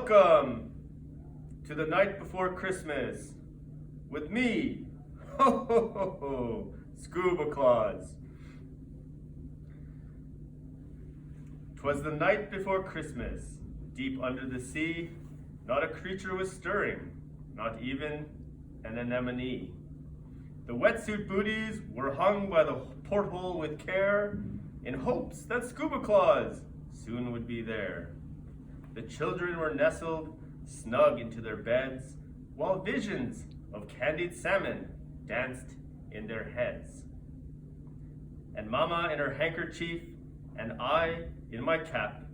Welcome to the night before Christmas with me, ho ho ho ho, Scuba Claus. 'Twas the night before Christmas, deep under the sea, not a creature was stirring, not even an anemone. The wetsuit booties were hung by the porthole with care, in hopes that Scuba Claus soon would be there. The children were nestled snug into their beds, while visions of candied salmon danced in their heads. And Mama in her handkerchief, and I in my cap,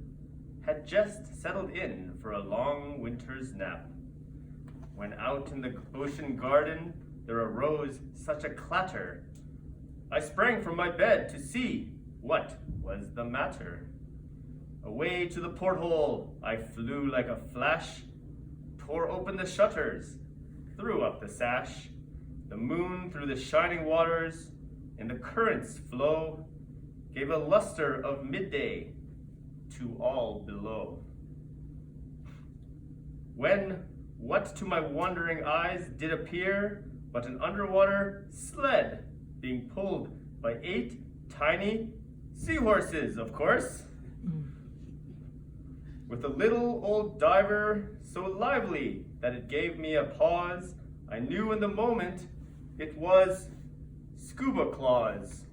had just settled in for a long winter's nap, when out in the ocean garden there arose such a clatter. I sprang from my bed to see what was the matter. Away to the porthole I flew like a flash, tore open the shutters, threw up the sash. The moon through the shining waters, in the current's flow, gave a luster of midday to all below. When what to my wondering eyes did appear but an underwater sled being pulled by 8 tiny seahorses, of course, with a little old diver so lively that it gave me a pause. I knew in the moment it was Scuba Claus.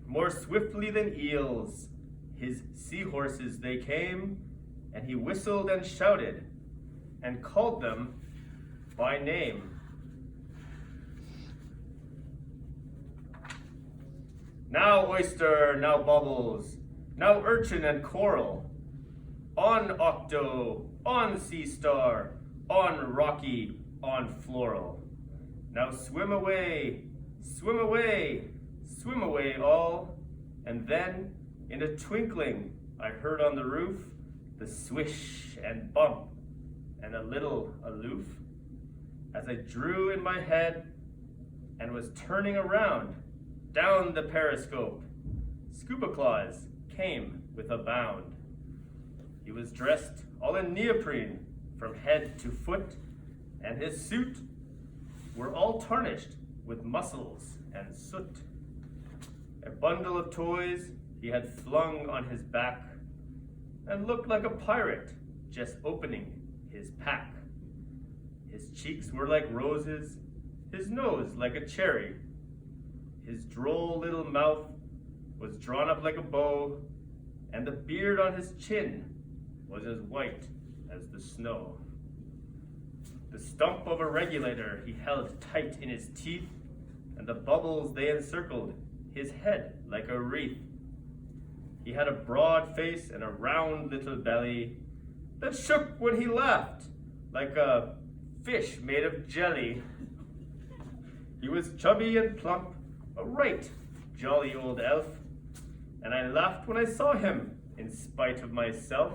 More swiftly than eels, his seahorses they came, and he whistled and shouted, and called them by name. Now oyster, now bubbles, now urchin and coral, on octo, on sea star, on rocky, on floral. Now swim away, swim away, swim away all. And then, in a twinkling, I heard on the roof the swish and bump, and a little aloof, as I drew in my head and was turning around, down the periscope, Scuba Claus came with a bound. He was dressed all in neoprene from head to foot, and his suit were all tarnished with muscles and soot. A bundle of toys he had flung on his back, and looked like a pirate just opening his pack. His cheeks were like roses, his nose like a cherry. His droll little mouth was drawn up like a bow, and the beard on his chin was as white as the snow. The stump of a regulator he held tight in his teeth, and the bubbles they encircled his head like a wreath. He had a broad face and a round little belly that shook when he laughed like a fish made of jelly. He was chubby and plump, a right jolly old elf, and I laughed when I saw him in spite of myself.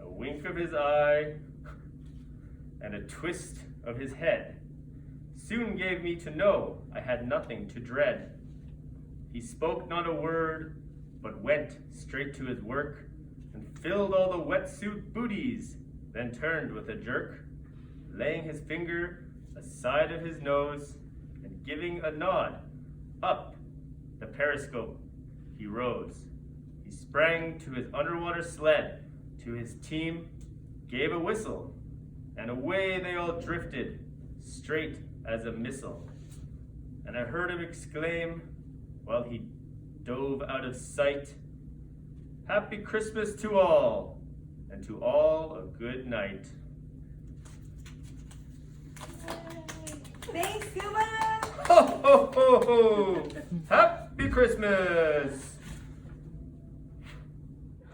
A wink of his eye and a twist of his head soon gave me to know I had nothing to dread. He spoke not a word, but went straight to his work, and filled all the wetsuit booties, then turned with a jerk, laying his finger aside of his nose, and giving a nod up the periscope, he rose. He sprang to his underwater sled, to his team, gave a whistle, and away they all drifted, straight as a missile. And I heard him exclaim, while he dove out of sight, "Happy Christmas to all, and to all a good night." Thanks, Scuba! Ho, ho, ho, ho! Happy Christmas!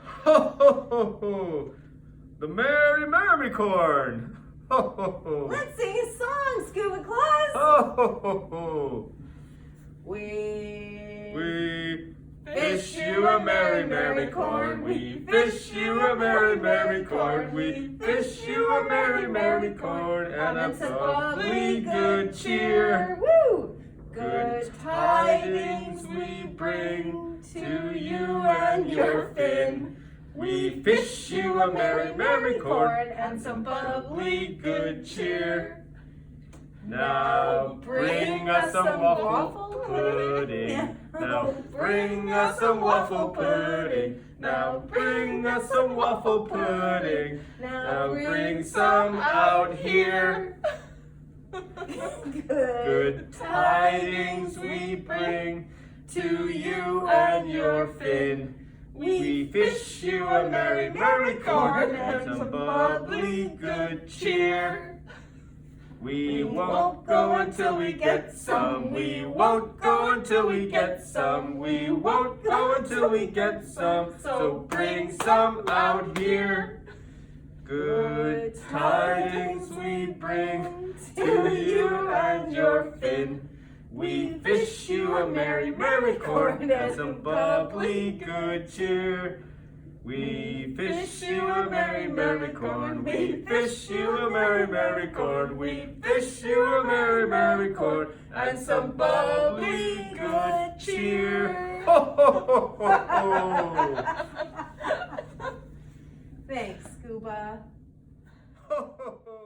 Ho, ho, ho, ho! The Merry Merrycorn! Ho, ho, ho! Let's sing a song, Scuba Claus! Ho, ho, ho, ho! We Fish you a merry, merry corn. We fish you a merry, merry corn. We fish you a merry, merry corn. And a bubbly good cheer. Woo! Good Good tidings we bring to you and your fin. We fish you a merry, merry corn and some bubbly good cheer. Now bring us some waffle pudding. Now bring us some waffle pudding. Now bring us some waffle pudding. Now Bring some out here. Good tidings we bring to you and your fin. We fish you a merry, merry corn and some bubbly good cheer. We won't go until we get some. We won't go until we get some. We won't go until we get some. So bring some out here. Good tidings we bring to you and your fin. We fish you a merry, merry corn and some bubbly good cheer. We fish you a merry, merry corn. We fish you a merry, merry corn. We fish you a merry, merry corn and some bubbly good cheer. Ho, ho, ho, ho, ho. Thanks, Scuba. Ho, ho, ho.